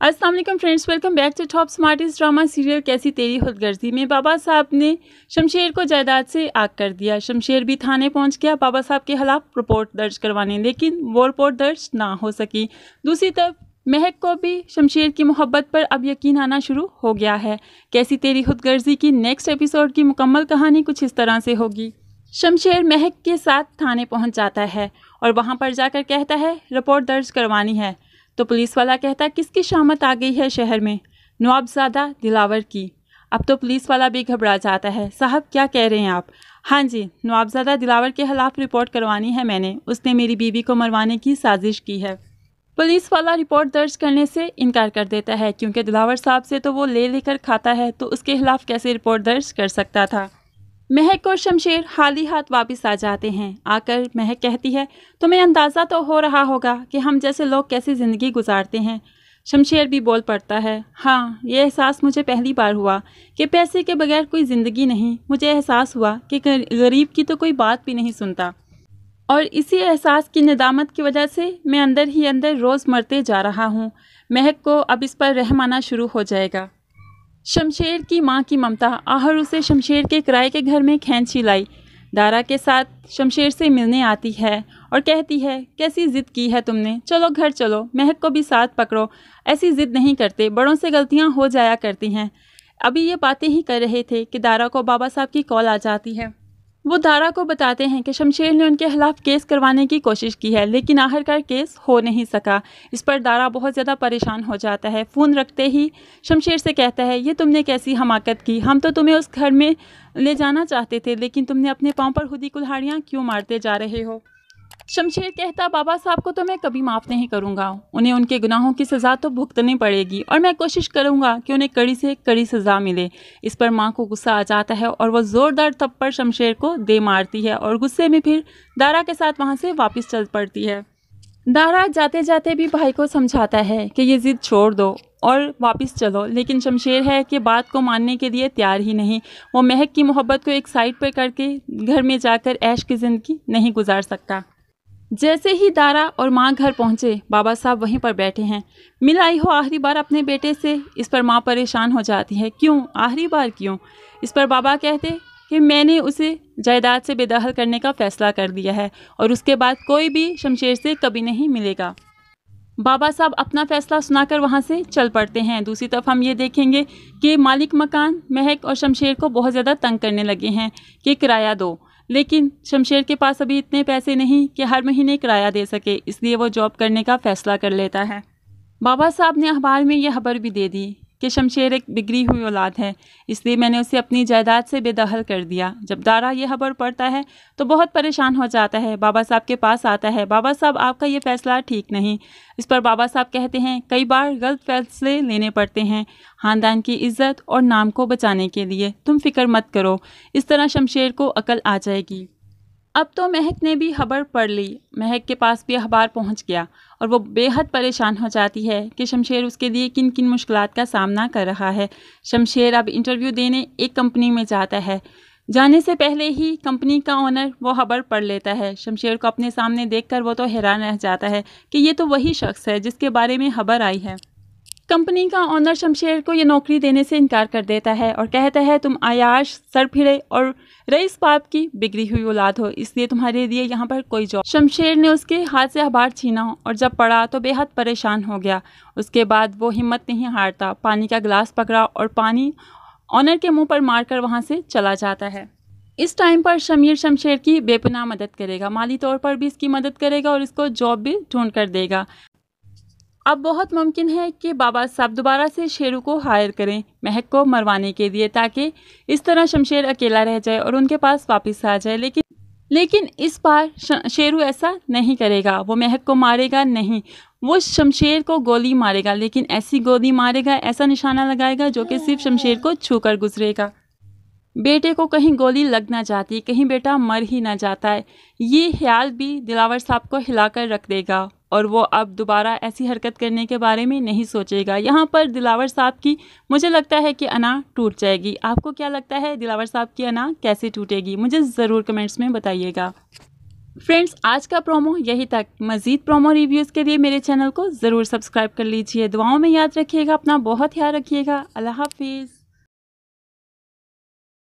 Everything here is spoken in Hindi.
अस्सलाम वालेकुम friends, welcome back to top smartest drama serial Kaisi Teri खुदगर्जी में बाबा साहब ने शमशेर को जायदाद से आग कर दिया। शमशेर भी थाने पहुंच गया बाबा साहब के खिलाफ रिपोर्ट दर्ज करवाने, लेकिन वो रिपोर्ट दर्ज ना हो सकी। दूसरी तरफ महक को भी शमशेर की मोहब्बत पर अब यकीन आना शुरू हो गया है। कैसी तेरी खुदगर्जी की नेक्स्ट एपिसोड की मुकम्मल कहानी कुछ इस तरह से होगी। शमशेर महक के साथ थाने पहुंच जाता है और वहां पर जाकर कहता है रिपोर्ट दर्ज करवानी है। तो पुलिस वाला कहता है किसकी शामत आ गई है शहर में? नवाबजादा दिलावर की। अब तो पुलिस वाला भी घबरा जाता है। साहब क्या कह रहे हैं आप? हाँ जी, नवाबजादा दिलावर के खिलाफ रिपोर्ट करवानी है मैंने, उसने मेरी बीवी को मरवाने की साजिश की है। पुलिस वाला रिपोर्ट दर्ज करने से इनकार कर देता है क्योंकि दिलावर साहब से तो वो ले लेकर खाता है, तो उसके खिलाफ कैसे रिपोर्ट दर्ज कर सकता था। महक और शमशेर खाली हाथ वापस आ जाते हैं। आकर महक कहती है तुम्हें अंदाज़ा तो हो रहा होगा कि हम जैसे लोग कैसी ज़िंदगी गुजारते हैं। शमशेर भी बोल पड़ता है हाँ, ये एहसास मुझे पहली बार हुआ कि पैसे के बगैर कोई ज़िंदगी नहीं। मुझे एहसास हुआ कि गरीब की तो कोई बात भी नहीं सुनता, और इसी एहसास की नदामत की वजह से मैं अंदर ही अंदर रोज़ मरते जा रहा हूँ। महक को अब इस पर रहम आना शुरू हो जाएगा। शमशेर की मां की ममता आहर उसे शमशेर के किराए के घर में खींची लाई। दारा के साथ शमशेर से मिलने आती है और कहती है कैसी ज़िद की है तुमने, चलो घर चलो। महक को भी साथ पकड़ो, ऐसी ज़िद नहीं करते, बड़ों से गलतियां हो जाया करती हैं। अभी ये बातें ही कर रहे थे कि दारा को बाबा साहब की कॉल आ जाती है। वो दारा को बताते हैं कि शमशेर ने उनके खिलाफ केस करवाने की कोशिश की है, लेकिन आखिरकार केस हो नहीं सका। इस पर दारा बहुत ज़्यादा परेशान हो जाता है। फ़ोन रखते ही शमशेर से कहता है ये तुमने कैसी हमाकत की, हम तो तुम्हें उस घर में ले जाना चाहते थे, लेकिन तुमने अपने पाँव पर खुद ही कुल्हाड़ियाँ क्यों मारते जा रहे हो। शमशेर कहता बाबा साहब को तो मैं कभी माफ़ नहीं करूँगा, उन्हें उनके गुनाहों की सज़ा तो भुगतनी पड़ेगी और मैं कोशिश करूँगा कि उन्हें कड़ी से कड़ी सज़ा मिले। इस पर माँ को गुस्सा आ जाता है और वह ज़ोरदार थप्पड़ शमशेर को दे मारती है और गुस्से में फिर दारा के साथ वहाँ से वापस चल पड़ती है। दारा जाते जाते भी भाई को समझाता है कि ये ज़िद छोड़ दो और वापस चलो, लेकिन शमशेर है कि बात को मानने के लिए तैयार ही नहीं। वो महक की मोहब्बत को एक साइड पर करके घर में जाकर ऐश की ज़िंदगी नहीं गुजार सकता। जैसे ही दारा और माँ घर पहुँचे, बाबा साहब वहीं पर बैठे हैं। मिल आई हो आखिरी बार अपने बेटे से? इस पर माँ परेशान हो जाती है। क्यों आखिरी बार क्यों? इस पर बाबा कहते कि मैंने उसे जायदाद से बेदखल करने का फ़ैसला कर दिया है और उसके बाद कोई भी शमशेर से कभी नहीं मिलेगा। बाबा साहब अपना फ़ैसला सुनाकर वहाँ से चल पड़ते हैं। दूसरी तरफ हम ये देखेंगे कि मालिक मकान महक और शमशेर को बहुत ज़्यादा तंग करने लगे हैं कि किराया दो, लेकिन शमशेर के पास अभी इतने पैसे नहीं कि हर महीने किराया दे सके, इसलिए वो जॉब करने का फ़ैसला कर लेता है। बाबा साहब ने अखबार में यह खबर भी दे दी कि शमशेर एक बिगड़ी हुई औलाद है, इसलिए मैंने उसे अपनी जायदाद से बेदखल कर दिया। जब दारा यह खबर पढ़ता है तो बहुत परेशान हो जाता है। बाबा साहब के पास आता है। बाबा साहब आपका ये फ़ैसला ठीक नहीं। इस पर बाबा साहब कहते हैं कई बार गलत फैसले लेने पड़ते हैं ख़ानदान की इज़्ज़त और नाम को बचाने के लिए। तुम फिक्र मत करो, इस तरह शमशेर को अकल आ जाएगी। अब तो महक ने भी खबर पढ़ ली। महक के पास भी अखबार पहुंच गया और वो बेहद परेशान हो जाती है कि शमशेर उसके लिए किन किन मुश्किलात का सामना कर रहा है। शमशेर अब इंटरव्यू देने एक कंपनी में जाता है। जाने से पहले ही कंपनी का ओनर वो खबर पढ़ लेता है। शमशेर को अपने सामने देखकर वो तो हैरान रह जाता है कि ये तो वही शख्स है जिसके बारे में खबर आई है। कंपनी का ओनर शमशेर को ये नौकरी देने से इनकार कर देता है और कहता है तुम आयाश, सरफिरे और रईस बाप की बिगड़ी हुई औलाद हो, इसलिए तुम्हारे लिए यहाँ पर कोई जॉब। शमशेर ने उसके हाथ से अखबार छीना और जब पढ़ा तो बेहद परेशान हो गया। उसके बाद वो हिम्मत नहीं हारता, पानी का गिलास पकड़ा और पानी ऑनर के मुंह पर मारकर वहाँ से चला जाता है। इस टाइम पर शमीर शमशेर की बेपनाह मदद करेगा, माली तौर पर भी इसकी मदद करेगा और इसको जॉब भी ढूंढ कर देगा। अब बहुत मुमकिन है कि बाबा साहब दोबारा से शेरू को हायर करें महक को मरवाने के लिए, ताकि इस तरह शमशेर अकेला रह जाए और उनके पास वापस आ जाए। लेकिन इस बार शेरू ऐसा नहीं करेगा। वो महक को मारेगा नहीं, वो शमशेर को गोली मारेगा, लेकिन ऐसी गोली मारेगा, ऐसा निशाना लगाएगा जो कि सिर्फ शमशेर को छूकर गुजरेगा। बेटे को कहीं गोली लग ना जाती, कहीं बेटा मर ही ना जाता है, ये ख्याल भी दिलावर साहब को हिलाकर रख देगा और वो अब दोबारा ऐसी हरकत करने के बारे में नहीं सोचेगा। यहाँ पर दिलावर साहब की मुझे लगता है कि अना टूट जाएगी। आपको क्या लगता है दिलावर साहब की अना कैसे टूटेगी? मुझे ज़रूर कमेंट्स में बताइएगा। फ्रेंड्स, आज का प्रोमो यही तक। मज़ीद प्रोमो रिव्यूज़ के लिए मेरे चैनल को ज़रूर सब्सक्राइब कर लीजिए। दुआओं में याद रखिएगा, अपना बहुत ख्याल रखिएगा। अल्लाह हाफिज़।